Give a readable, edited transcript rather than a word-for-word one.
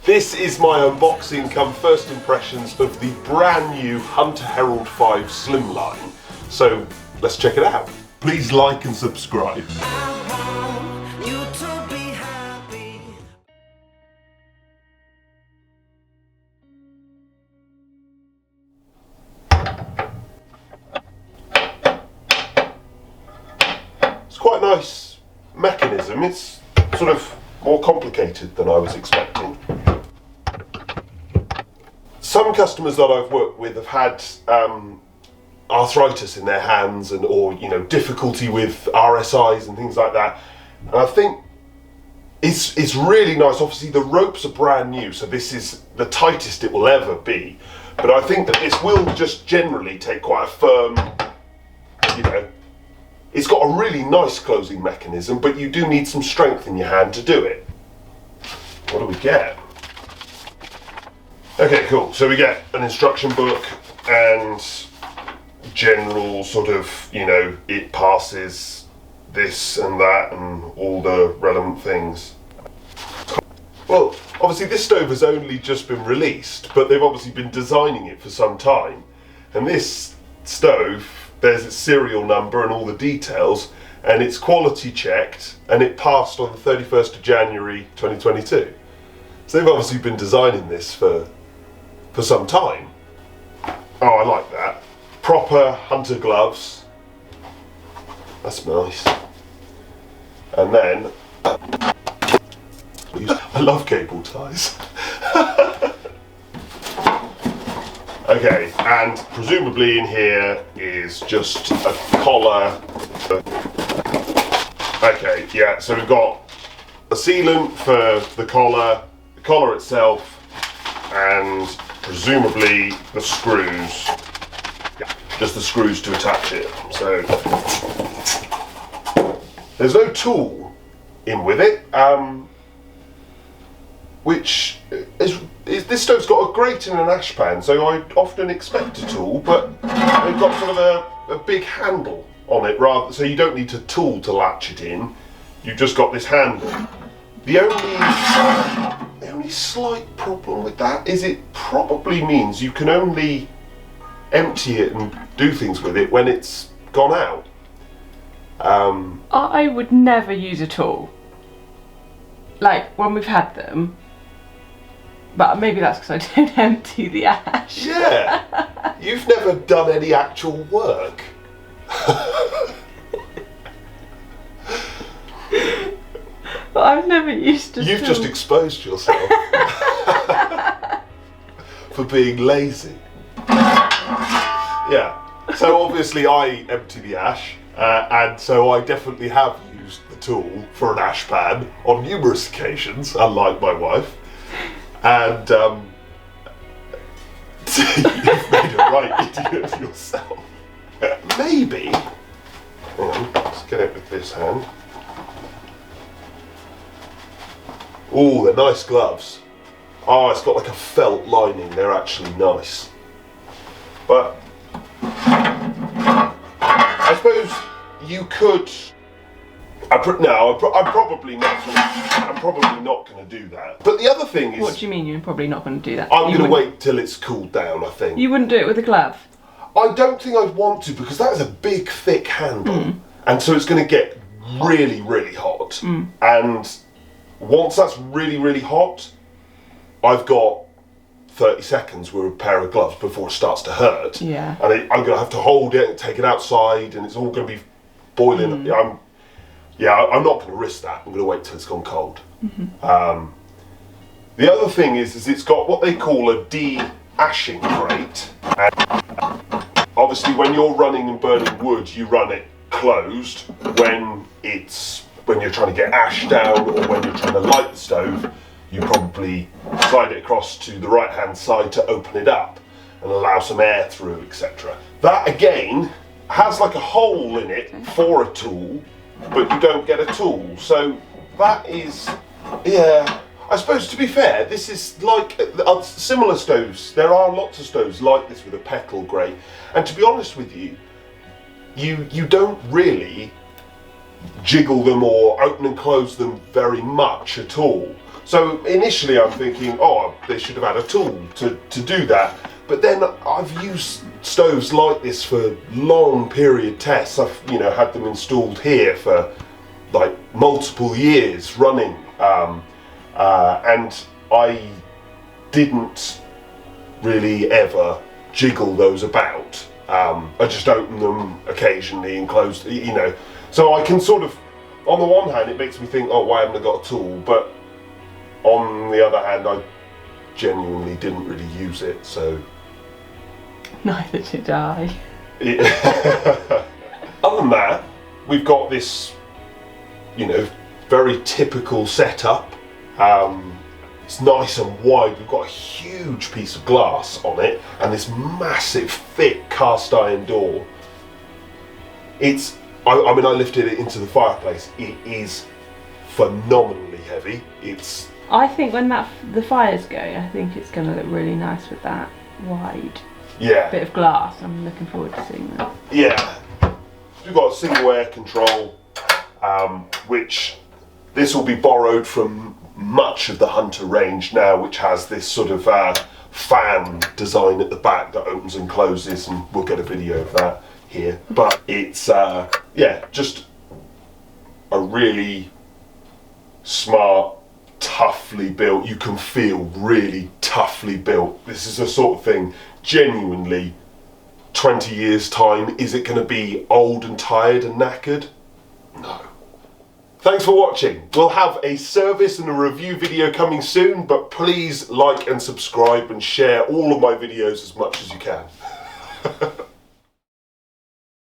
This is my unboxing come first impressions of the brand new Hunter Herald 5 Slimline. So let's check it out. Please like and subscribe. It's quite a nice mechanism. It's sort of more complicated than I was expecting. Some customers that I've worked with have had arthritis in their hands or difficulty with RSIs and things like that. And I think it's really nice. Obviously the ropes are brand new, so this is the tightest it will ever be. But I think that this will just generally take quite a firm, it's got a really nice closing mechanism, but you do need some strength in your hand to do it. What do we get? Okay, cool. So we get an instruction book and general sort of, it passes this and that and all the relevant things. Well, obviously this stove has only just been released, but they've obviously been designing it for some time. And this stove, there's its serial number and all the details, and it's quality checked, and it passed on the 31st of January 2022. So they've obviously been designing this for some time. Oh, I like that. Proper Hunter gloves. That's nice. And then, I love cable ties. Okay, and presumably in here is just a collar. Okay, yeah, so we've got a sealant for the collar itself, and presumably the screws. Yeah, just the screws to attach it. So there's no tool in with it, which is this stove's got a grate and an ash pan, so I often expect a tool, but they've got sort of a big handle on it, so you don't need a tool to latch it in. You've just got this handle. The only slight problem with that is it probably means you can only empty it and do things with it when it's gone out. I would never use a tool, like when we've had them, but maybe that's because I don't empty the ash. Yeah, you've never done any actual work. But I've never used a tool. You've just exposed yourself for being lazy. Yeah, so obviously I empty the ash, and so I definitely have used the tool for an ash pan on numerous occasions, unlike my wife. And you've made a right idiot of yourself. Maybe, hang on, let's get it with this hand. Oh, they're nice gloves. Oh, it's got like a felt lining. They're actually nice. But I suppose you could. I'm probably not going to do that. But the other thing is. What do you mean you're probably not going to do that? I'm going to wait till it's cooled down, I think. You wouldn't do it with a glove? I don't think I'd want to, because that is a big, thick handle. And so it's going to get really, really hot. And once that's really, really hot, I've got 30 seconds with a pair of gloves before it starts to hurt. Yeah. And I'm going to have to hold it and take it outside, and it's all going to be boiling. I'm not going to risk that. I'm going to wait till it's gone cold. The other thing is it's got what they call a de-ashing grate. And obviously when you're running and burning wood, you run it closed. When you're trying to get ash down, or when you're trying to light the stove, you probably slide it across to the right hand side to open it up and allow some air through, etc. That again has like a hole in it for a tool, but you don't get a tool. So that is, yeah, I suppose, to be fair, this is like similar stoves. There are lots of stoves like this with a petal grate, and to be honest with you, you don't really jiggle them or open and close them very much at all. So initially I'm thinking, oh, they should have had a tool to do that. But then I've used stoves like this for long period tests. I've, you know, had them installed here for like multiple years running, and I didn't really ever jiggle those about. I just open them occasionally and close, you know. So I can sort of, on the one hand, it makes me think, oh, why haven't I got a tool? But on the other hand, I genuinely didn't really use it, so. Neither did I. Other than that, we've got this, you know, very typical setup. It's nice and wide. We've got a huge piece of glass on it and this massive, thick cast iron door. It's, I mean, I lifted it into the fireplace. It is phenomenally heavy. It's. I think when the fires go, I think it's going to look really nice with that wide bit of glass. I'm looking forward to seeing that. Yeah. We've got a single air control, which this will be borrowed from much of the Hunter range now, which has this sort of fan design at the back that opens and closes, and we'll get a video of that here. But it's, yeah, just a really smart, toughly built, you can feel really toughly built. This is the sort of thing, genuinely, 20 years time, is it going to be old and tired and knackered? No. Thanks for watching. We'll have a service and a review video coming soon, but please like and subscribe and share all of my videos as much as you can.